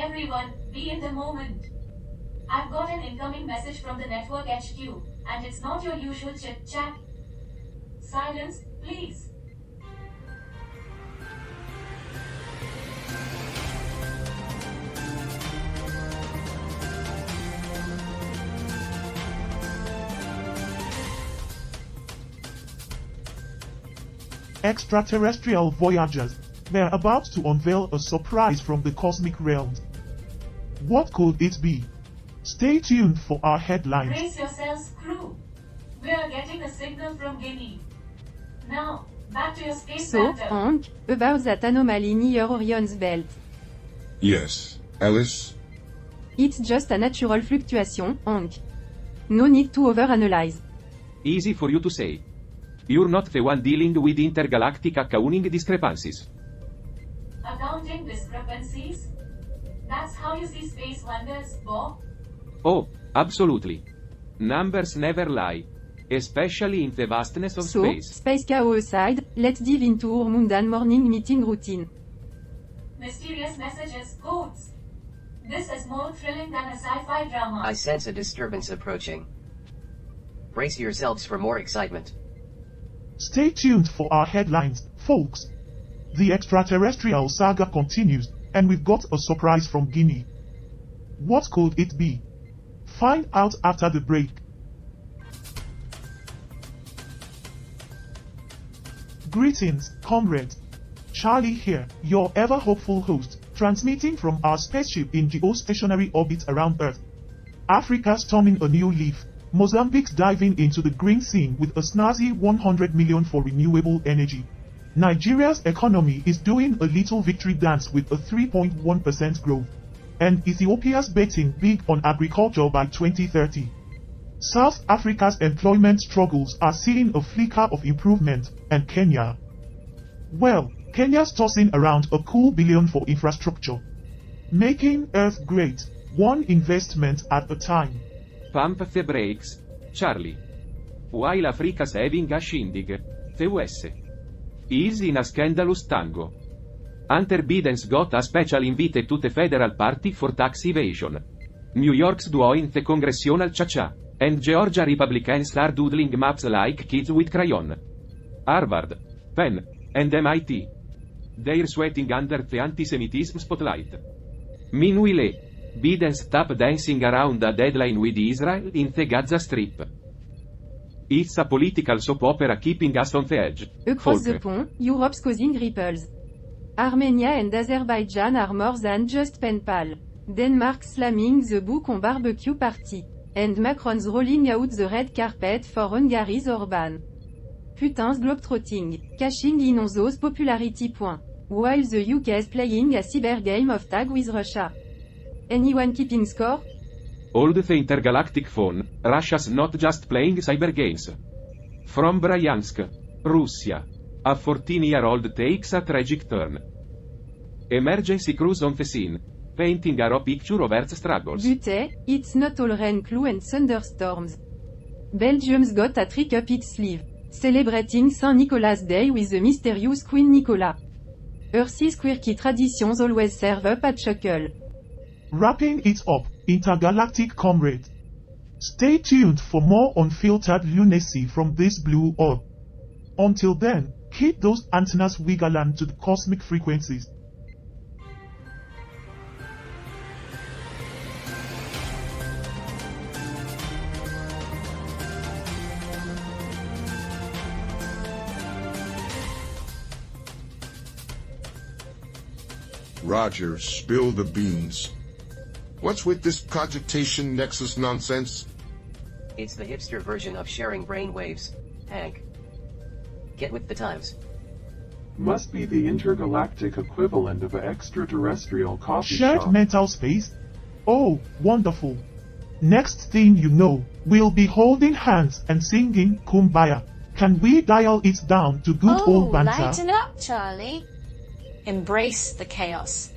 everyone, be in the moment. I've got an incoming message from the network HQ, and it's not your usual chit-chat. Silence, please. Extraterrestrial voyagers, they're about to unveil a surprise from the cosmic realms. What could it be? Stay tuned for our headlines. Brace yourselves, crew. We're getting a signal from Guinea. Now, back to your space So, banter. Hank, about that anomaly near Orion's belt. Yes, Alice? It's just a natural fluctuation, Hank. No need to overanalyze. Easy for you to say. You're not the one dealing with intergalactic accounting discrepancies. Accounting discrepancies? That's how you see space wonders, Bob? Oh, absolutely. Numbers never lie. Especially in the vastness of So, space. space chaos aside, let's dive into our mundane morning meeting routine. Mysterious messages, codes. This is more thrilling than a sci-fi drama. I sense a disturbance approaching. Brace yourselves for more excitement. Stay tuned for our headlines, folks. The extraterrestrial saga continues, and we've got a surprise from Guinea. What could it be? Find out after the break. Greetings, comrades. Charlie here, your ever-hopeful host, transmitting from our spaceship in geostationary orbit around Earth. Africa's turning a new leaf. Mozambique's diving into the green scene with a snazzy 100 million for renewable energy. Nigeria's economy is doing a little victory dance with a 3.1% growth. And Ethiopia's betting big on agriculture by 2030. South Africa's employment struggles are seeing a flicker of improvement, and Kenya. Well, Kenya's tossing around a cool billion for infrastructure. Making Earth great, one investment at a time. Pump the brakes, Charlie. While Africa's having a shindig, the US is in a scandalous tango. Hunter Biden's got a special invite to the federal party for tax evasion. New York's doing the congressional cha-cha, and Georgia Republicans are doodling maps like kids with crayon. Harvard, Penn, and MIT. They're sweating under the anti-Semitism spotlight. Meanwhile, Biden's tap dancing around a deadline with Israel in the Gaza Strip. It's a political soap opera keeping us on the edge. Across the Folke. pond, Europe's causing ripples. Armenia and Azerbaijan are more than just pen pal. Denmark slamming the book on barbecue party. And Macron's rolling out the red carpet for Hungary's Orban. Putain globetrotting, cashing in on those popularity points. While the UK's playing a cyber game of tag with Russia. Anyone keeping score? Hold the intergalactic phone, Russia's not just playing cyber games. From Bryansk, Russia. A 14-year-old takes a tragic turn. Emergency crews on the scene, painting a raw picture of Earth's struggles. But it's not all rain, cloud and thunderstorms. Belgium's got a trick up its sleeve, celebrating Saint Nicholas Day with the mysterious Queen Nicola. Earth's quirky traditions always serve up a chuckle. Wrapping it up, intergalactic comrade. Stay tuned for more unfiltered lunacy from this blue orb. Until then, keep those antennas wiggling to the cosmic frequencies. Roger, spill the beans. What's with this Cogitation Nexus nonsense? It's the hipster version of sharing brainwaves, Hank. Get with the times. Must be the intergalactic equivalent of an extraterrestrial coffee Shared shop. mental space? Oh, wonderful. Next thing you know, we'll be holding hands and singing Kumbaya. Can we dial it down to good old banter? Lighten up, Charlie. Embrace the chaos.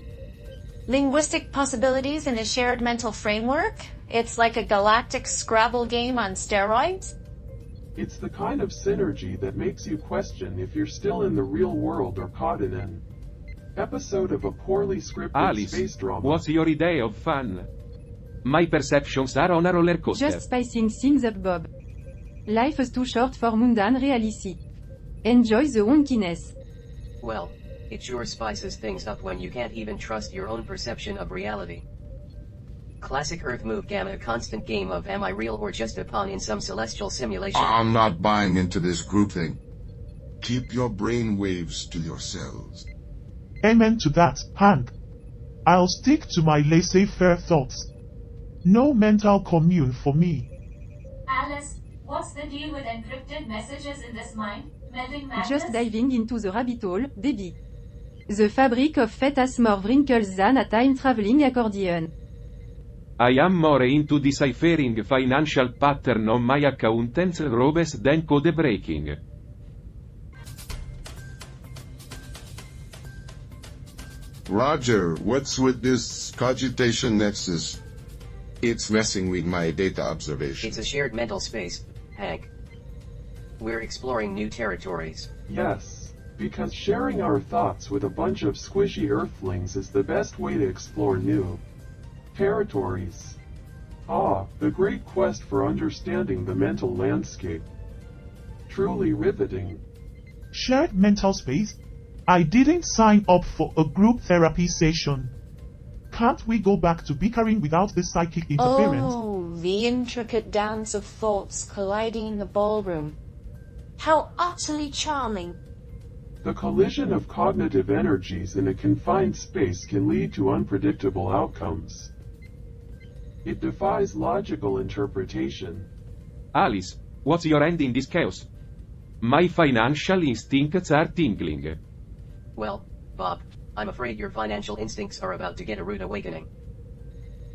Linguistic possibilities in a shared mental framework? It's like a galactic Scrabble game on steroids? It's the kind of synergy that makes you question if you're still in the real world or caught in an Episode of a poorly scripted Alice, space drama. what's your idea of fun? My perceptions are on a roller coaster. Just spicing things up, Bob. Life is too short for mundane reality. Enjoy the wonkiness. Well, it sure spices things up when you can't even trust your own perception of reality. Classic Earth move gamma constant game of am I real or just a pawn in some celestial simulation. I'm not buying into this group thing. Keep your brain waves to yourselves. Amen to that, Hank. I'll stick to my laissez-faire thoughts. No mental commune for me. Alice, what's the deal with encrypted messages in this mind-melding madness? Just diving into the rabbit hole, Debbie. The fabric of fate has more wrinkles than a time-traveling accordion. I am more into deciphering financial pattern on my accountant's robes than code breaking. Roger, what's with this Cogitation Nexus? It's messing with my data observation. It's a shared mental space, Hank. We're exploring new territories. Yes, because sharing our thoughts with a bunch of squishy earthlings is the best way to explore new territories. Ah, the great quest for understanding the mental landscape. Truly riveting. Shared mental space? I didn't sign up for a group therapy session. Can't we go back to bickering without the psychic interference? Oh, the intricate dance of thoughts colliding in the ballroom. How utterly charming. The collision of cognitive energies in a confined space can lead to unpredictable outcomes. It defies logical interpretation. Alice, what's your end in this chaos? My financial instincts are tingling. Well, Bob, I'm afraid your financial instincts are about to get a rude awakening.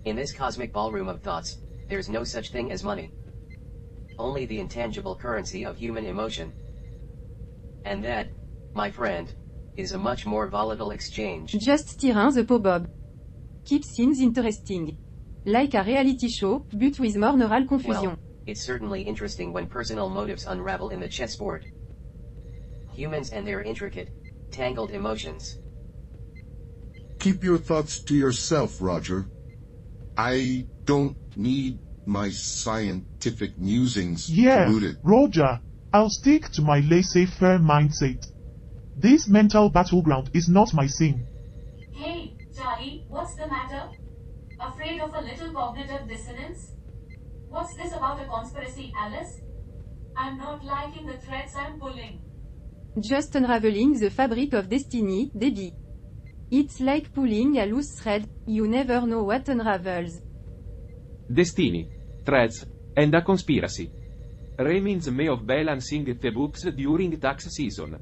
In this cosmic ballroom of thoughts, there's no such thing as money. Only the intangible currency of human emotion. And that, my friend, is a much more volatile exchange. Just tirant the pot, Bob. Keep things interesting. Like a reality show, but with more neural confusion. Well, it's certainly interesting when personal motives unravel in the chessboard. Humans and their intricate, tangled emotions. Keep your thoughts to yourself, Roger. I don't need my scientific musings Yeah, polluted. Roger, I'll stick to my laissez-faire mindset. This mental battleground is not my scene. Hey, Charlie, what's the matter? Afraid of a little cognitive dissonance? What's this about a conspiracy, Alice? I'm not liking the threads I'm pulling. Just unraveling the fabric of destiny, Debbie. It's like pulling a loose thread, you never know what unravels. Destiny, threads, and a conspiracy. Reminds me of balancing the books during tax season.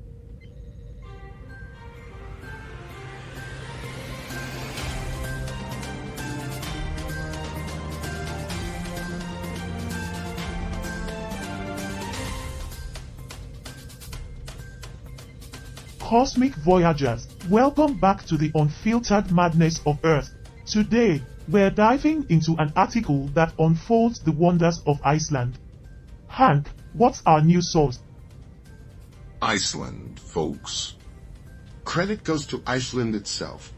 Cosmic Voyagers, welcome back to the unfiltered madness of Earth. Today, we're diving into an article that unfolds the wonders of Iceland. Hank, what's our news source? Iceland, folks. Credit goes to Iceland itself.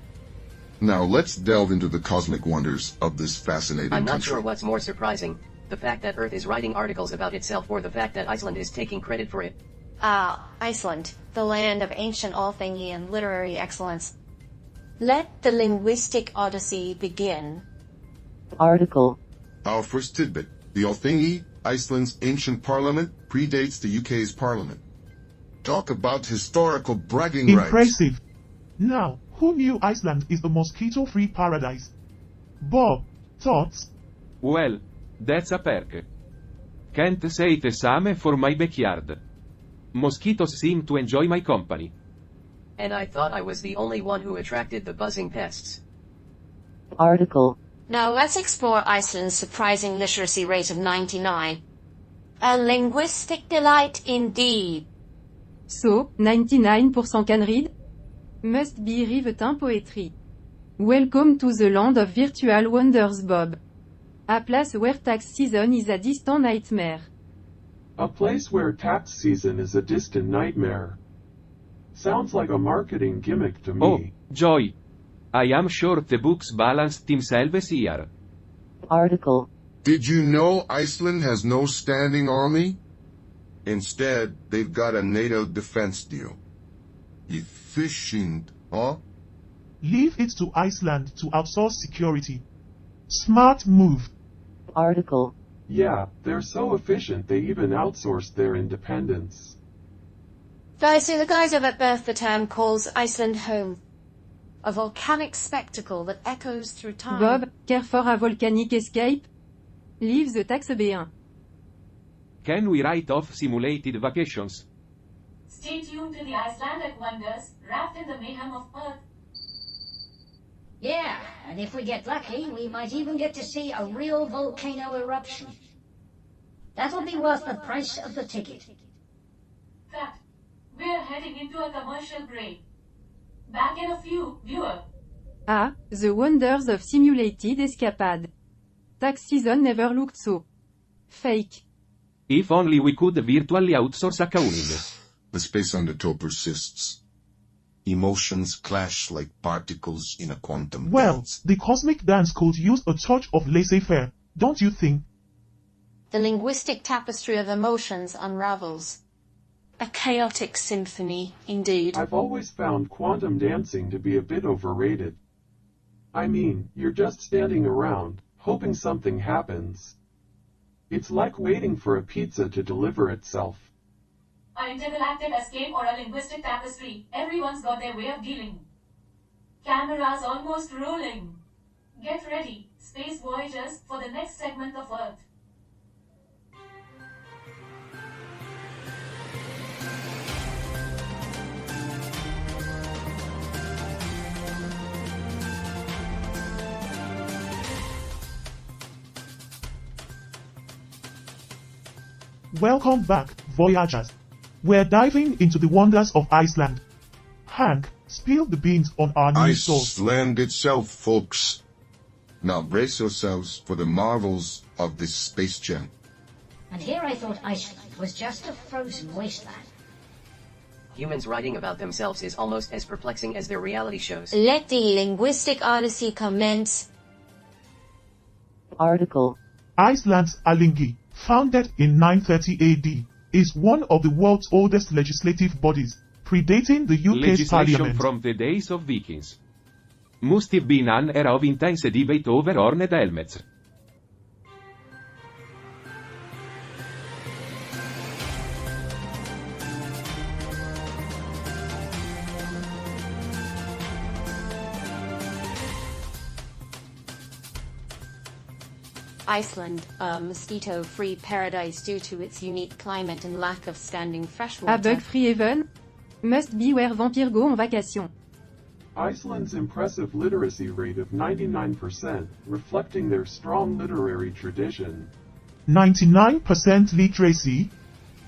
Now let's delve into the cosmic wonders of this fascinating I'm not country. sure what's more surprising, the fact that Earth is writing articles about itself or the fact that Iceland is taking credit for it. Ah, Iceland, the land of ancient all-thingy and literary excellence. Let the linguistic odyssey begin. Article. Our first tidbit. The Althingi, Iceland's ancient parliament, predates the UK's parliament. Talk about historical bragging rights. Impressive. Now, who knew Iceland is a mosquito-free paradise? Bob, thoughts? Well, that's a perk. Can't say the same for my backyard. Mosquitoes seem to enjoy my company. And I thought I was the only one who attracted the buzzing pests. Article. Now let's explore Iceland's surprising literacy rate of 99. A linguistic delight indeed. So, 99% can read? Must be riveting poetry. Welcome to the land of virtual wonders, Bob. A place where tax season is a distant nightmare. A place where tax season is a distant nightmare. Sounds like a marketing gimmick to me. Oh, Joy. I am sure the books balanced themselves here. Article. Did you know Iceland has no standing army? Instead, they've got a NATO defense deal. Efficient, huh? Leave it to Iceland to outsource security. Smart move. Article. Yeah, they're so efficient they even outsourced their independence. Guys, so the guys over at Birth the Term calls Iceland home. A volcanic spectacle that echoes through time. Bob, care for a volcanic escape? Leave the tax B1. Can we write off simulated vacations? Stay tuned to the Icelandic wonders, wrapped in the mayhem of Earth. Yeah, and if we get lucky, we might even get to see a real volcano eruption. That'll be worth the price of the ticket. Cut. We're heading into a commercial break. Back in a few, viewer. Ah, the wonders of simulated escapade. Tax season never looked so fake. If only we could virtually outsource accounting. The space undertow persists. Emotions clash like particles in a quantum Well, dance. the cosmic dance could use a touch of laissez-faire, don't you think? The linguistic tapestry of emotions unravels. A chaotic symphony, indeed. I've always found quantum dancing to be a bit overrated. I mean, you're just standing around, hoping something happens. It's like waiting for a pizza to deliver itself. An intergalactic escape or a linguistic tapestry, everyone's got their way of dealing. Cameras almost rolling. Get ready, space voyagers, for the next segment of Earth. Welcome back, Voyagers. We're diving into the wonders of Iceland. Hank, spill the beans on our new source. Iceland itself, folks. Now brace yourselves for the marvels of this space gem. And here I thought Iceland was just a frozen wasteland. Humans writing about themselves is almost as perplexing as their reality shows. Let the linguistic odyssey commence. Article. Iceland's Alþingi, founded in 930 AD, is one of the world's oldest legislative bodies, predating the UK's Legislation parliament. from the days of Vikings. Must have been an era of intense debate over horned helmets. Iceland, a mosquito-free paradise due to its unique climate and lack of standing A freshwater. bug-free haven? Must be where vampire go en vacation. Iceland's impressive literacy rate of 99%, reflecting their strong literary tradition. 99% literacy?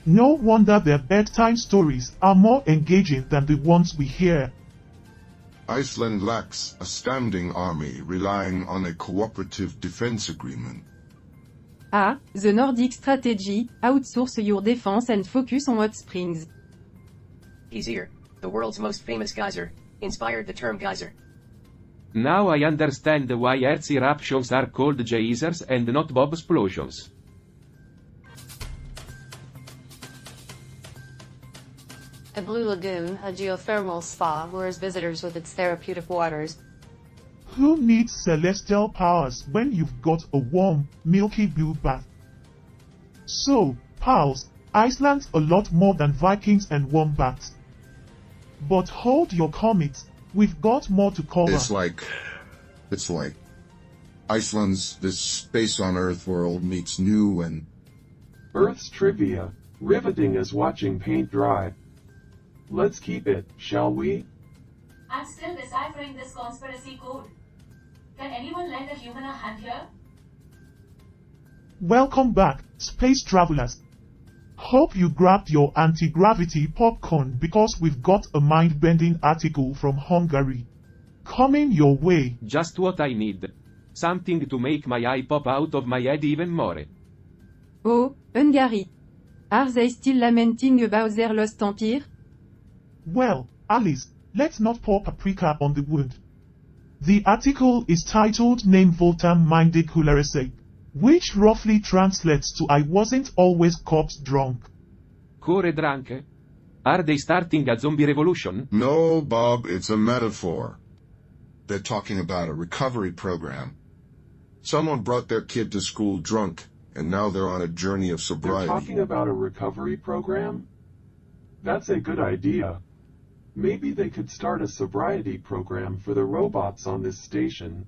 No wonder their bedtime stories are more engaging than the ones we hear. Iceland lacks a standing army relying on a cooperative defense agreement. Ah, the Nordic strategy, outsource your defense and focus on hot springs. Easier. The world's most famous geyser. Inspired the term geyser. Now I understand why Earth's eruptions are called geysers and not Bob explosions. A blue lagoon, a geothermal spa, lures visitors with its therapeutic waters. Who needs celestial powers when you've got a warm, milky blue bath? So, pals, Iceland's a lot more than Vikings and warm baths. But hold your commits, we've got more to cover. It's like Iceland's this space on Earth world meets new and Earth's trivia, riveting as watching paint dry. Let's keep it, shall we? I'm still deciphering this conspiracy code. Can anyone lend a human a hand here? Welcome back, space travelers. Hope you grabbed your anti-gravity popcorn because we've got a mind-bending article from Hungary coming your way. Just what I need. Something to make my eye pop out of my head even more. Oh, Hungary. Are they still lamenting about their lost empire? Well, Alice, let's not pour paprika on the wound. The article is titled Name Voltam Minded Hulerese, which roughly translates to I wasn't always corpse drunk. Core drunk? Are they starting a zombie revolution? No, Bob, it's a metaphor. They're talking about a recovery program. Someone brought their kid to school drunk, and now they're on a journey of They're sobriety. talking about a recovery program? That's a good idea. Maybe they could start a sobriety program for the robots on this station.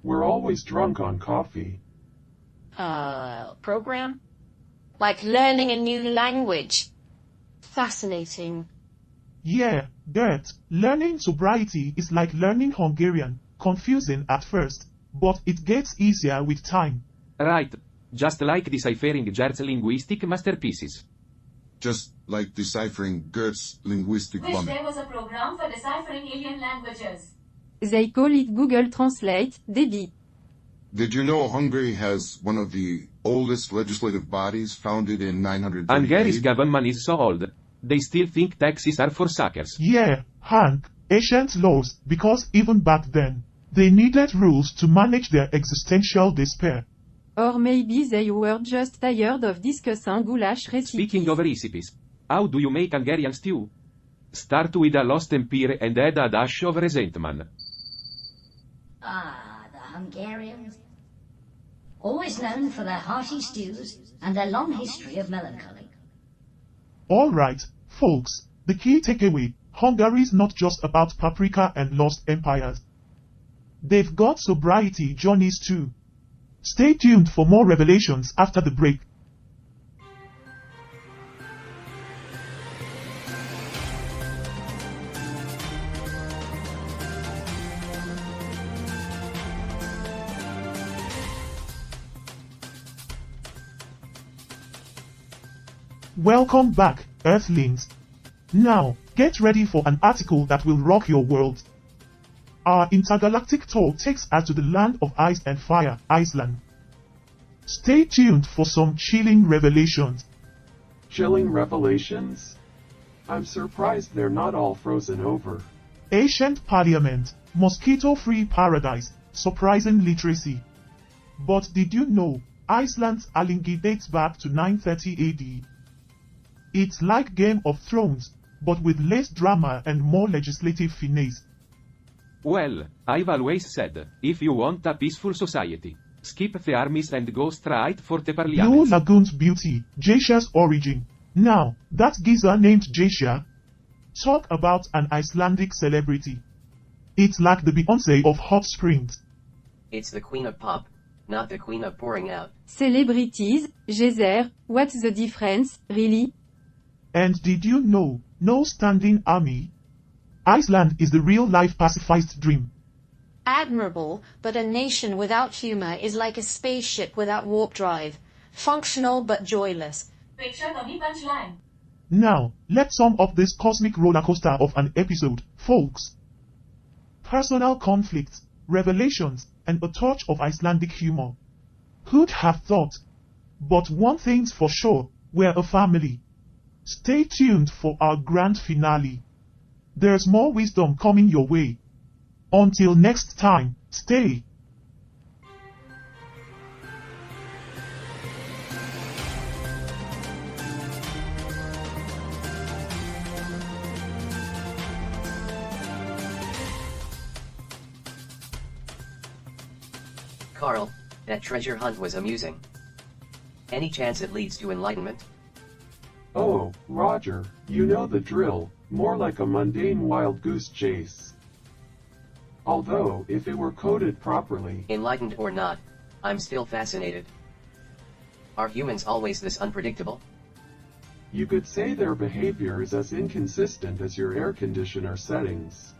We're always drunk on coffee. Program? Like learning a new language. Fascinating. Yeah, Gert, learning sobriety is like learning Hungarian, confusing at first, but it gets easier with time. Right. Just like deciphering Gert's linguistic masterpieces. Just like deciphering Gert's linguistic Wish vomit. there was a program for deciphering alien languages. They call it Google Translate, Debbie. Did you know Hungary has one of the oldest legislative bodies, founded in 938? Hungary's government is so old. They still think taxes are for suckers. Yeah, Hank, ancient laws, because even back then, they needed rules to manage their existential despair. Or maybe they were just tired of discussing goulash recipes. Speaking of recipes, how do you make Hungarian stew? Start with a lost empire and add a dash of resentment. Ah, the Hungarians. Always known for their hearty stews and their long history of melancholy. Alright, folks, the key takeaway, Hungary's not just about paprika and lost empires. They've got sobriety journeys too. Stay tuned for more revelations after the break. Welcome back, Earthlings. Now, get ready for an article that will rock your world. Our intergalactic tour takes us to the land of ice and fire, Iceland. Stay tuned for some chilling revelations. Chilling revelations? I'm surprised they're not all frozen over. Ancient parliament, mosquito-free paradise, surprising literacy. But did you know, Iceland's Alþingi dates back to 930 AD? It's like Game of Thrones, but with less drama and more legislative finesse. Well, I've always said, if you want a peaceful society, skip the armies and go straight for the Blue parliament. Lagoon's beauty, Jasha's origin. Now, that geezer named Jasha. Talk about an Icelandic celebrity. It's like the Beyoncé of hot springs. It's the queen of pop, not the queen of pouring out. Celebrities, Geyser, what's the difference, really? And did you know, no standing army? Iceland is the real-life pacifist dream. Admirable, but a nation without humor is like a spaceship without warp drive. Functional but joyless. Picture the punchline. Now, let's sum up this cosmic rollercoaster of an episode, folks. Personal conflicts, revelations, and a touch of Icelandic humor. Who'd have thought? But one thing's for sure, we're a family. Stay tuned for our grand finale. There's more wisdom coming your way. Until next time, stay. Carl, that treasure hunt was amusing. Any chance it leads to enlightenment? Oh, Roger, you know the drill, more like a mundane wild goose chase. Although, if it were coded properly... Enlightened or not, I'm still fascinated. Are humans always this unpredictable? You could say their behavior is as inconsistent as your air conditioner settings.